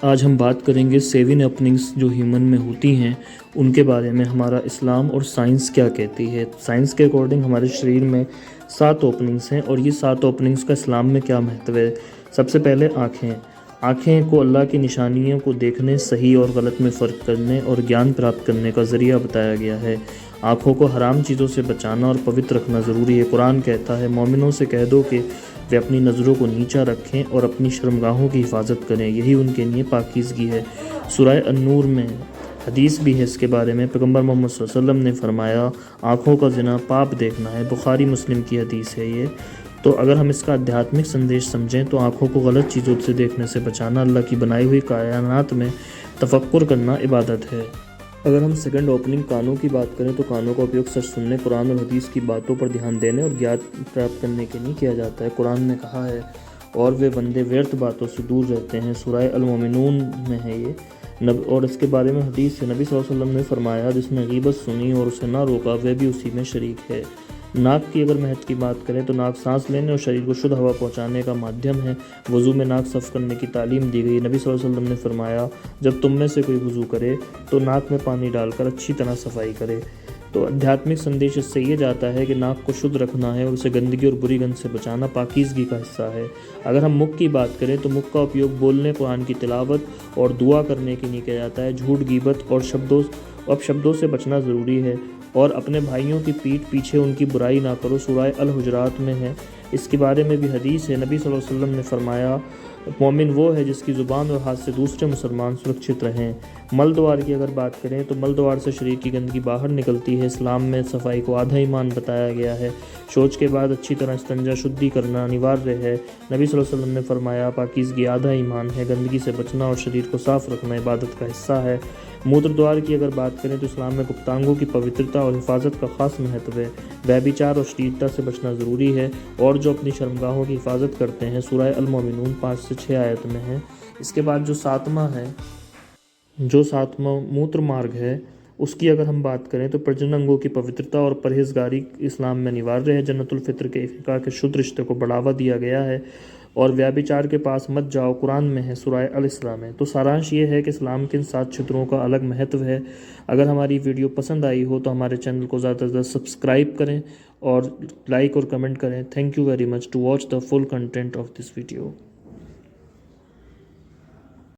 آج ہم بات کریں گے 7 اوپننگز جو ہیومن میں ہوتی ہیں ان کے بارے میں، ہمارا اسلام اور سائنس کیا کہتی ہے۔ سائنس کے اکارڈنگ ہمارے شریر میں 7 اوپننگز ہیں، اور یہ 7 اوپننگز کا اسلام میں کیا مہتو ہے۔ سب سے پہلے آنکھیں کو اللہ کی نشانیوں کو دیکھنے، صحیح اور غلط میں فرق کرنے اور گیان پراپت کرنے کا ذریعہ بتایا گیا ہے۔ آنکھوں کو حرام چیزوں سے بچانا اور پوتر رکھنا ضروری ہے۔ قرآن کہتا ہے، مومنوں سے کہہ دو کہ وہ اپنی نظروں کو نیچا رکھیں اور اپنی شرمگاہوں کی حفاظت کریں، یہی ان کے لیے پاکیزگی ہے۔ سورہ النور میں حدیث بھی ہے اس کے بارے میں، پیغمبر محمد صلی اللہ علیہ وسلم نے فرمایا، آنکھوں کا زنا پاپ دیکھنا ہے۔ بخاری مسلم کی حدیث ہے یہ۔ تو اگر ہم اس کا آدھیاتمک سندیش سمجھیں تو آنکھوں کو غلط چیزوں سے دیکھنے سے بچانا، اللہ کی بنائی ہوئی کائنات میں تفکر کرنا عبادت ہے۔ اگر ہم سیکنڈ اوپننگ کانوں کی بات کریں تو کانوں کا اپیوگ سچ سننے، قرآن اور حدیث کی باتوں پر دھیان دینے اور گیان پراپت کرنے کے لیے کیا جاتا ہے۔ قرآن نے کہا ہے، اور وہ بندے ویرت باتوں سے دور رہتے ہیں، سورہ المومنون میں ہے یہ۔ اور اس کے بارے میں حدیث ہے، نبی صلی اللہ علیہ وسلم نے فرمایا، جس نے غیبت سنی اور اسے نہ روکا وہ بھی اسی میں شریک ہے۔ ناک کی اگر مہت کی بات کریں تو ناک سانس لینے اور شریر کو شدھ ہوا پہنچانے کا مادھیم ہے۔ وضو میں ناک صاف کرنے کی تعلیم دی گئی۔ نبی صلی اللہ علیہ وسلم نے فرمایا، جب تم میں سے کوئی وضو کرے تو ناک میں پانی ڈال کر اچھی طرح صفائی کرے۔ تو آدھیاتمک سندیش اس سے یہ جاتا ہے کہ ناک کو شدھ رکھنا ہے اور اسے گندگی اور بری گند سے بچانا پاکیزگی کا حصہ ہے۔ اگر ہم منہ کی بات کریں تو منہ کا اپیوگ بولنے، قرآن کی تلاوت اور دعا کرنے کے لیے کیا جاتا ہے۔ جھوٹ، غیبت اور شبدوں سے بچنا ضروری ہے، اور اپنے بھائیوں کی پیٹھ پیچھے ان کی برائی نہ کرو، سورہ الحجرات میں ہے۔ اس کے بارے میں بھی حدیث ہے، نبی صلی اللہ علیہ وسلم نے فرمایا، مومن وہ ہے جس کی زبان اور ہاتھ سے دوسرے مسلمان سرکشت رہیں۔ مل دوار کی اگر بات کریں تو مل دوار سے شریر کی گندگی باہر نکلتی ہے۔ اسلام میں صفائی کو آدھا ایمان بتایا گیا ہے۔ شوچ کے بعد اچھی طرح استنجا شدھی کرنا انیواریہ ہے۔ نبی صلی اللہ علیہ وسلم نے فرمایا، پاکیزگی آدھا ایمان ہے، گندگی سے بچنا اور شریر کو صاف رکھنا عبادت کا حصہ ہے۔ موتر دوار کی اگر بات کریں تو اسلام میں گپتانگوں کی پوترتا اور حفاظت کا خاص مہتو ہے۔ ویبچار اور اشلیلتا سے بچنا ضروری ہے، اور جو اپنی شرمگاہوں کی حفاظت کرتے ہیں، سورہ المومنون 5 سے 6 آیت میں ہے۔ اس کے بعد جو ساتواں موتر مارگ ہے، اس کی اگر ہم بات کریں تو پرجنن انگوں کی پوترتا اور پرہیزگاری اسلام میں انیواریہ ہے۔ جنت الفطر کے افقاء کے شدھ رشتے کو بڑھاوا دیا گیا ہے، اور ویابچار کے پاس مت جاؤ قرآن میں ہے، سورہ الاسراء میں۔ تو سارانش یہ ہے کہ اسلام کے ان 7 چھتروں کا الگ مہتو ہے۔ اگر ہماری ویڈیو پسند آئی ہو تو ہمارے چینل کو زیادہ سے زیادہ سبسکرائب کریں اور لائک اور کمنٹ کریں۔ Thank you very much to watch the full content of this video.